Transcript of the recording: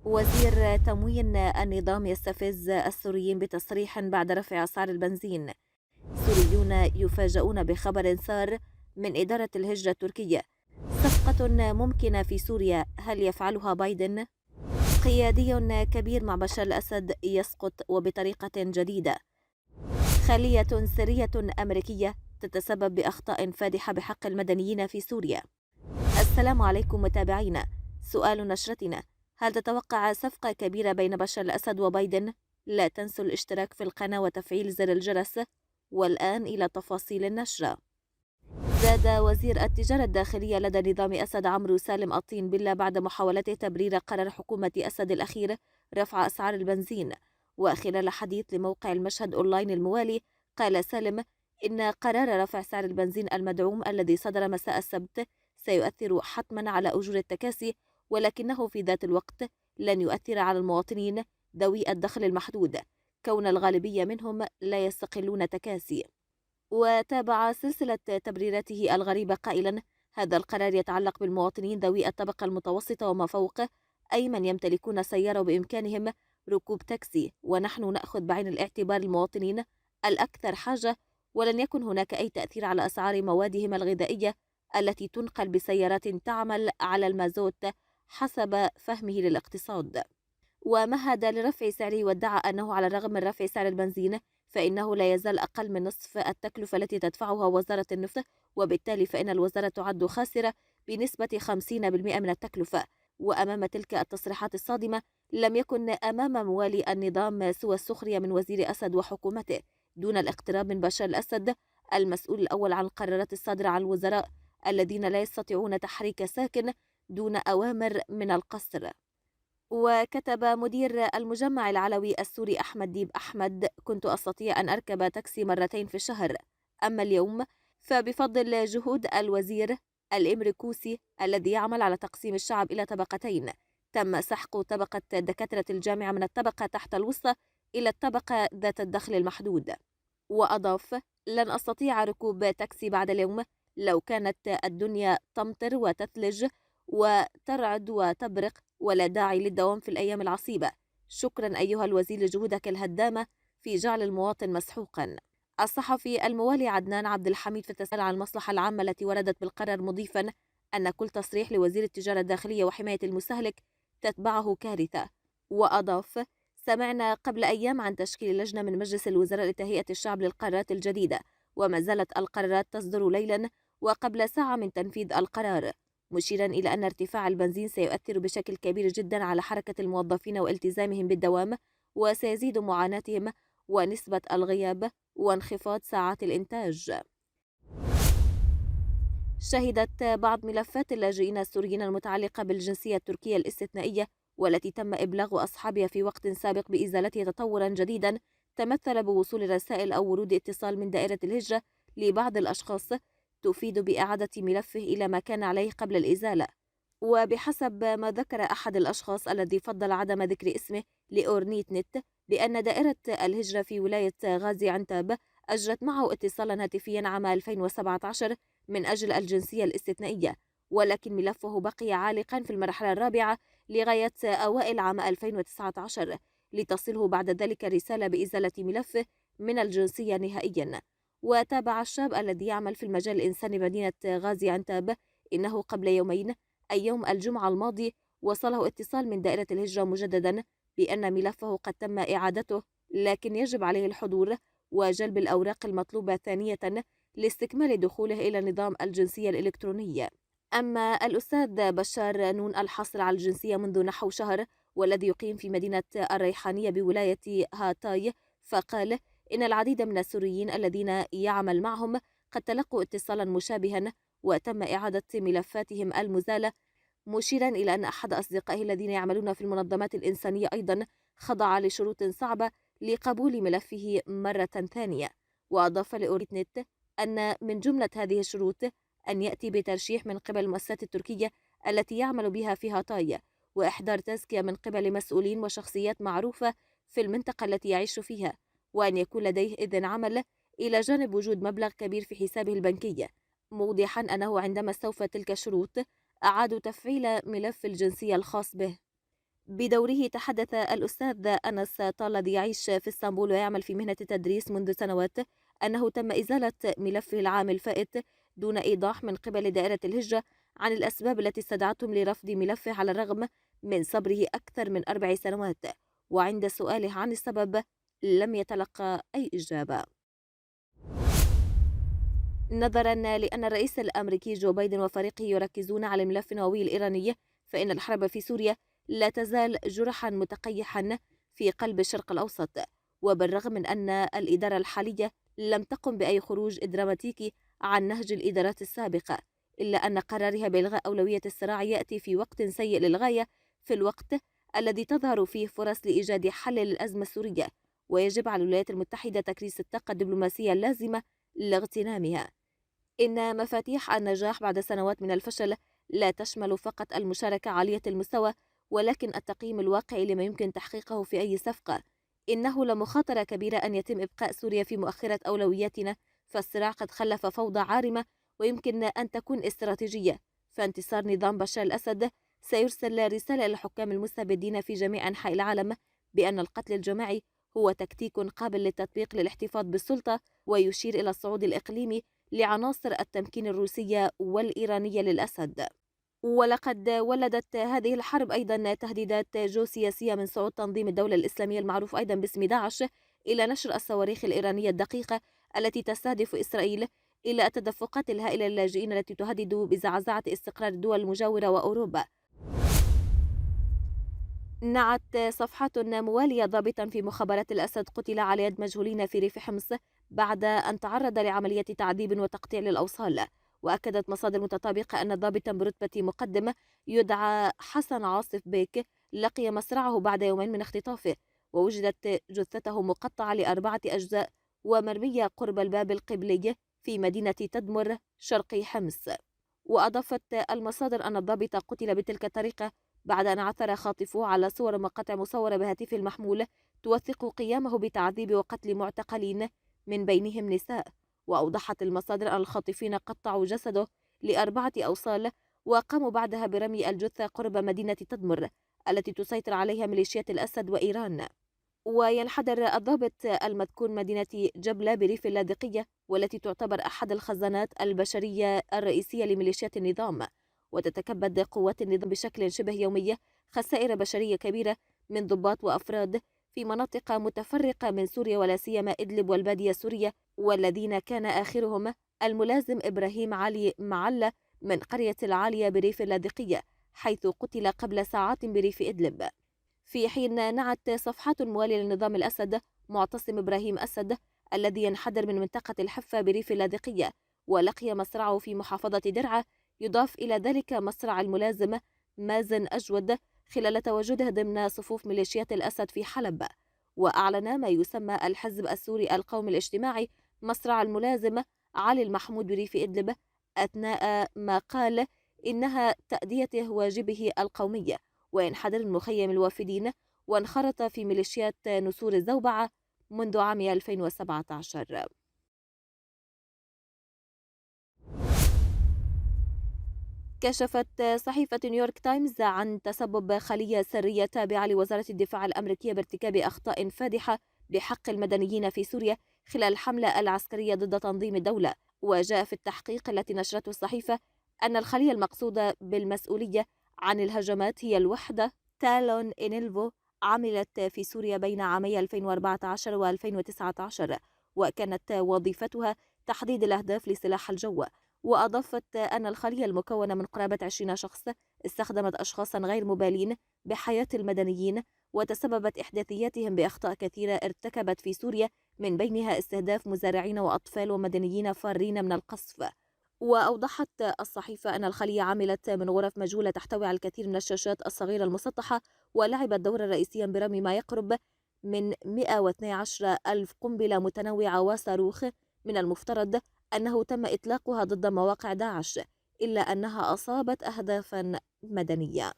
وزير تموين النظام يستفز السوريين بتصريح بعد رفع أسعار البنزين. سوريون يفاجؤون بخبر سار من إدارة الهجرة التركية. صفقة ممكنة في سوريا، هل يفعلها بايدن؟ قيادي كبير مع بشار الأسد يسقط وبطريقة جديدة. خلية سرية أمريكية تتسبب بأخطاء فادحة بحق المدنيين في سوريا. السلام عليكم متابعينا. سؤال نشرتنا: هل تتوقع صفقة كبيرة بين بشار الأسد وبايدن؟ لا تنسوا الاشتراك في القناة وتفعيل زر الجرس. والآن إلى تفاصيل النشرة. زاد وزير التجارة الداخلية لدى نظام أسد عمرو سالم الطين بلة بعد محاولته تبرير قرار حكومة أسد الأخير رفع أسعار البنزين. وخلال حديث لموقع المشهد أونلاين الموالي، قال سالم إن قرار رفع سعر البنزين المدعوم الذي صدر مساء السبت سيؤثر حتما على أجور التكاسي، ولكنه في ذات الوقت لن يؤثر على المواطنين ذوي الدخل المحدود، كون الغالبية منهم لا يستقلون تكاسي. وتابع سلسلة تبريراته الغريبة قائلا: هذا القرار يتعلق بالمواطنين ذوي الطبقة المتوسطة وما فوق، أي من يمتلكون سيارة وبإمكانهم ركوب تاكسي، ونحن نأخذ بعين الاعتبار المواطنين الأكثر حاجة، ولن يكن هناك أي تأثير على أسعار موادهم الغذائية التي تنقل بسيارات تعمل على المازوت حسب فهمه للاقتصاد. ومهد لرفع سعره وادعى أنه على الرغم من رفع سعر البنزين فإنه لا يزال أقل من نصف التكلفة التي تدفعها وزارة النفط، وبالتالي فإن الوزارة تعد خاسرة بنسبة 50% من التكلفة. وأمام تلك التصريحات الصادمة لم يكن أمام موالي النظام سوى السخرية من وزير أسد وحكومته دون الاقتراب من بشار الأسد المسؤول الأول عن القرارات الصادرة عن الوزراء الذين لا يستطيعون تحريك ساكن دون أوامر من القصر. وكتب مدير المجمع العلوي السوري أحمد ديب أحمد: كنت أستطيع أن أركب تاكسي مرتين في الشهر، أما اليوم فبفضل جهود الوزير الإمريكوسي الذي يعمل على تقسيم الشعب إلى طبقتين، تم سحق طبقة دكاترة الجامعة من الطبقة تحت الوسطى إلى الطبقة ذات الدخل المحدود. وأضاف: لن أستطيع ركوب تاكسي بعد اليوم لو كانت الدنيا تمطر وتثلج وترعد وتبرق، ولا داعي للدوام في الأيام العصيبة. شكرا أيها الوزير لجهودك الهدامة في جعل المواطن مسحوقا. الصحفي الموالي عدنان عبد الحميد في التساؤل عن المصلحة العامة التي وردت بالقرار، مضيفا أن كل تصريح لوزير التجارة الداخلية وحماية المستهلك تتبعه كارثة. وأضاف: سمعنا قبل أيام عن تشكيل لجنة من مجلس الوزراء لتهيئة الشعب للقرارات الجديدة، وما زالت القرارات تصدر ليلا وقبل ساعة من تنفيذ القرار، مشيرا إلى أن ارتفاع البنزين سيؤثر بشكل كبير جدا على حركة الموظفين والتزامهم بالدوام، وسيزيد معاناتهم ونسبة الغياب وانخفاض ساعات الإنتاج. شهدت بعض ملفات اللاجئين السوريين المتعلقة بالجنسية التركية الاستثنائية والتي تم إبلاغ أصحابها في وقت سابق بإزالتها تطورا جديدا تمثل بوصول رسائل أو ورود اتصال من دائرة الهجرة لبعض الأشخاص تفيد بإعادة ملفه إلى ما كان عليه قبل الإزالة. وبحسب ما ذكر أحد الأشخاص الذي فضل عدم ذكر اسمه لأورنيت نت بأن دائرة الهجرة في ولاية غازي عنتاب أجرت معه اتصالا هاتفيا عام 2017 من أجل الجنسية الاستثنائية، ولكن ملفه بقي عالقا في المرحلة الرابعة لغاية أوائل عام 2019 لتصله بعد ذلك رسالة بإزالة ملفه من الجنسية نهائيا. وتابع الشاب الذي يعمل في المجال الإنساني مدينة غازي عنتاب إنه قبل يومين أي يوم الجمعة الماضي وصله اتصال من دائرة الهجرة مجددا بأن ملفه قد تم إعادته، لكن يجب عليه الحضور وجلب الأوراق المطلوبة ثانية لاستكمال دخوله إلى نظام الجنسية الإلكترونية. أما الأستاذ بشار نون الحاصل على الجنسية منذ نحو شهر والذي يقيم في مدينة الريحانية بولاية هاتاي، فقال إن العديد من السوريين الذين يعمل معهم قد تلقوا اتصالا مشابها وتم إعادة ملفاتهم المزالة، مشيرا إلى أن أحد أصدقائه الذين يعملون في المنظمات الإنسانية أيضا خضع لشروط صعبة لقبول ملفه مرة ثانية. وأضاف لأوريتنت أن من جملة هذه الشروط أن يأتي بترشيح من قبل المؤسسات التركية التي يعمل بها في هاتاي، وإحضار تزكية من قبل مسؤولين وشخصيات معروفة في المنطقة التي يعيش فيها، وأن يكون لديه إذن عمل إلى جانب وجود مبلغ كبير في حسابه البنكي، موضحا أنه عندما استوفى تلك الشروط أعادوا تفعيل ملف الجنسية الخاص به. بدوره تحدث الأستاذ أنس طال الذي يعيش في اسطنبول ويعمل في مهنة التدريس منذ سنوات أنه تم إزالة ملفه العام الفائت دون إيضاح من قبل دائرة الهجرة عن الأسباب التي استدعتهم لرفض ملفه على الرغم من صبره أكثر من 4 سنوات. وعند سؤاله عن السبب لم يتلقى أي إجابة. نظرا لأن الرئيس الأمريكي جو بايدن وفريقه يركزون على الملف النووي الإيراني، فإن الحرب في سوريا لا تزال جرحا متقيحا في قلب الشرق الأوسط. وبالرغم من أن الإدارة الحالية لم تقم بأي خروج دراماتيكي عن نهج الإدارات السابقة، إلا أن قرارها بإلغاء أولوية الصراع يأتي في وقت سيء للغاية، في الوقت الذي تظهر فيه فرص لإيجاد حل للأزمة السورية، ويجب على الولايات المتحدة تكريس الطاقة الدبلوماسية اللازمة لاغتنامها. إن مفاتيح النجاح بعد سنوات من الفشل لا تشمل فقط المشاركة عالية المستوى، ولكن التقييم الواقعي لما يمكن تحقيقه في أي صفقة. إنه لمخاطرة كبيرة أن يتم إبقاء سوريا في مؤخرة أولوياتنا، فالصراع قد خلف فوضى عارمة ويمكن أن تكون استراتيجية. فانتصار نظام بشار الأسد سيرسل رسالة إلى الحكام المستبدين في جميع أنحاء العالم بأن القتل الجماعي هو تكتيك قابل للتطبيق للاحتفاظ بالسلطة، ويشير إلى الصعود الإقليمي لعناصر التمكين الروسية والإيرانية للأسد. ولقد ولدت هذه الحرب أيضا تهديدات جيوسياسية من صعود تنظيم الدولة الإسلامية المعروف أيضا باسم داعش إلى نشر الصواريخ الإيرانية الدقيقة التي تستهدف إسرائيل، إلى التدفقات الهائلة للاجئين التي تهدد بزعزعة استقرار الدول المجاورة وأوروبا. نعت صفحات موالية ضابطا في مخابرات الأسد قتل على يد مجهولين في ريف حمص بعد أن تعرض لعملية تعذيب وتقطيع للأوصال. وأكدت مصادر متطابقة أن ضابطا برتبة مقدم يدعى حسن عاصف بيك لقي مصرعه بعد يومين من اختطافه، ووجدت جثته مقطعة ل4 أجزاء ومرمية قرب الباب القبلي في مدينة تدمر شرقي حمص. وأضافت المصادر أن الضابط قتل بتلك الطريقة بعد أن عثر خاطفوه على صور ومقاطع مصورة بهاتفه المحمول توثق قيامه بتعذيب وقتل معتقلين من بينهم نساء. وأوضحت المصادر أن الخاطفين قطعوا جسده ل4 أوصال وقاموا بعدها برمي الجثة قرب مدينة تدمر التي تسيطر عليها ميليشيات الأسد وإيران. وينحدر الضابط المذكور مدينة جبلة بريف اللاذقية، والتي تعتبر أحد الخزانات البشرية الرئيسية لميليشيات النظام. وتتكبد قوات النظام بشكل شبه يومي خسائر بشرية كبيرة من ضباط وأفراد في مناطق متفرقة من سوريا، ولا سيما إدلب والبادية السورية، والذين كان آخرهم الملازم إبراهيم علي معلة من قرية العالية بريف اللاذقية، حيث قتل قبل ساعات بريف إدلب. في حين نعت صفحات موالية لنظام الأسد معتصم إبراهيم أسد الذي ينحدر من منطقة الحفة بريف اللاذقية ولقي مصرعه في محافظة درعا، يضاف إلى ذلك مصرع الملازم مازن أجود خلال تواجده ضمن صفوف ميليشيات الأسد في حلب. وأعلن ما يسمى الحزب السوري القومي الاجتماعي مصرع الملازم علي المحمود بريف إدلب، أثناء ما قال إنها تأدية واجبه القومي، وينحدر من مخيم الوافدين وانخرط في ميليشيات نسور الزوبعة منذ عام 2017. كشفت صحيفة نيويورك تايمز عن تسبب خلية سرية تابعة لوزارة الدفاع الأمريكية بارتكاب أخطاء فادحة بحق المدنيين في سوريا خلال الحملة العسكرية ضد تنظيم الدولة. وجاء في التحقيق التي نشرته الصحيفة أن الخلية المقصودة بالمسؤولية عن الهجمات هي الوحدة تالون إنيلفو، عملت في سوريا بين عامي 2014 و 2019، وكانت وظيفتها تحديد الأهداف لسلاح الجو. وأضافت أن الخلية المكونة من قرابة 20 شخص استخدمت أشخاصا غير مبالين بحياة المدنيين، وتسببت إحداثياتهم بأخطاء كثيرة ارتكبت في سوريا، من بينها استهداف مزارعين وأطفال ومدنيين فارين من القصف. وأوضحت الصحيفة أن الخلية عملت من غرف مجهولة تحتوي على الكثير من الشاشات الصغيرة المسطحة، ولعبت دورا رئيسيا برمي ما يقرب من 112 ألف قنبلة متنوعة وصاروخ من المفترض أنه تم إطلاقها ضد مواقع داعش، إلا أنها أصابت أهدافا مدنية.